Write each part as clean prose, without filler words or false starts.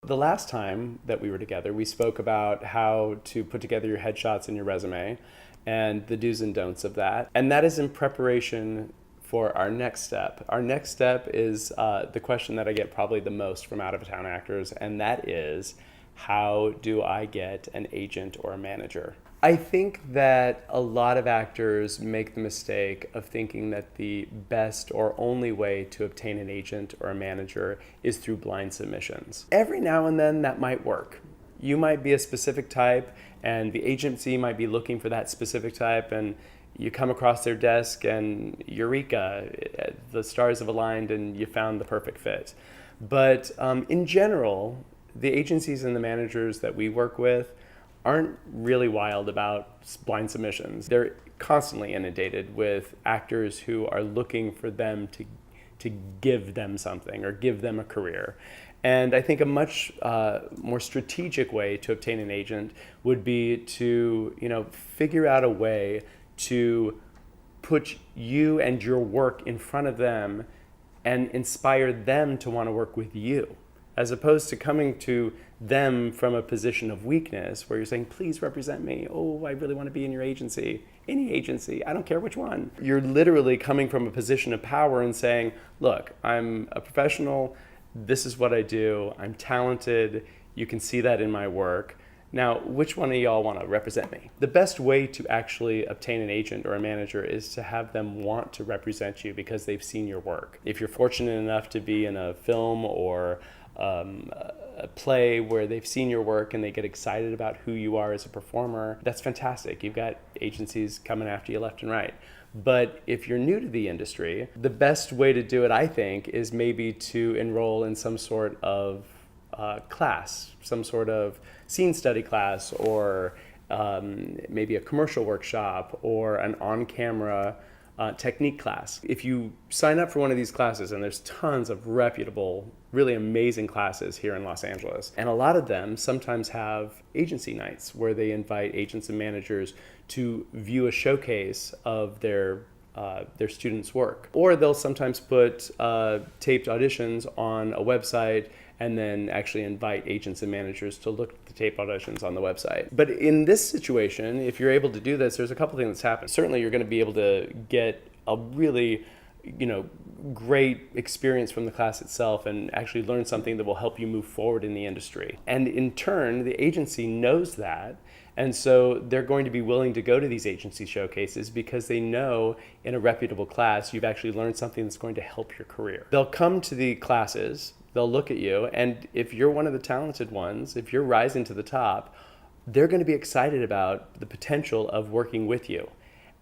The last time that we were together, we spoke about how to put together your headshots and your resume and the do's and don'ts of that. And that is in preparation for our next step. Our next step is the question that I get probably the most from out-of-town actors, and that is, how do I get an agent or a manager? I think that a lot of actors make the mistake of thinking that the best or only way to obtain an agent or a manager is through blind submissions. Every now and then that might work. You might be a specific type and the agency might be looking for that specific type, and you come across their desk and eureka, the stars have aligned and you found the perfect fit. But in general, the agencies and the managers that we work with aren't really wild about blind submissions. They're constantly inundated with actors who are looking for them to give them something or give them a career. And I think a much more strategic way to obtain an agent would be to, figure out a way to put you and your work in front of them and inspire them to want to work with you, as opposed to coming to them from a position of weakness where you're saying, please represent me. Oh, I really want to be in your agency. Any agency, I don't care which one. You're literally coming from a position of power and saying, look, I'm a professional. This is what I do. I'm talented. You can see that in my work. Now, which one of y'all want to represent me? The best way to actually obtain an agent or a manager is to have them want to represent you because they've seen your work. If you're fortunate enough to be in a film or a play where they've seen your work and they get excited about who you are as a performer, that's fantastic. You've got agencies coming after you left and right. But if you're new to the industry, the best way to do it, I think, is maybe to enroll in some sort of class, some sort of scene study class, or maybe a commercial workshop or an on-camera technique class. If you sign up for one of these classes, and there's tons of reputable, really amazing classes here in Los Angeles, and a lot of them sometimes have agency nights where they invite agents and managers to view a showcase of their students' work. Or they'll sometimes put taped auditions on a website and then actually invite agents and managers to look at the tape auditions on the website. But in this situation, if you're able to do this, there's a couple things that's happened. Certainly you're going to be able to get a really great experience from the class itself and actually learn something that will help you move forward in the industry. And in turn, the agency knows that, and so they're going to be willing to go to these agency showcases because they know in a reputable class you've actually learned something that's going to help your career. They'll come to the classes, they'll look at you, and if you're one of the talented ones, if you're rising to the top, they're going to be excited about the potential of working with you.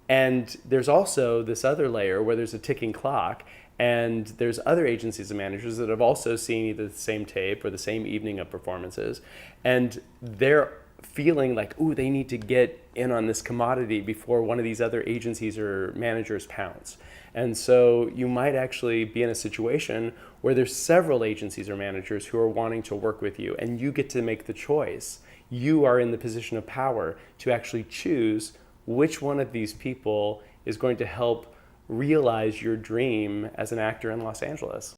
And there's also this other layer where there's a ticking clock, and there's other agencies and managers that have also seen either the same tape or the same evening of performances, and they're feeling like, ooh, they need to get in on this commodity before one of these other agencies or managers pounce. And so you might actually be in a situation where there's several agencies or managers who are wanting to work with you, and you get to make the choice. You are in the position of power to actually choose which one of these people is going to help realize your dream as an actor in Los Angeles.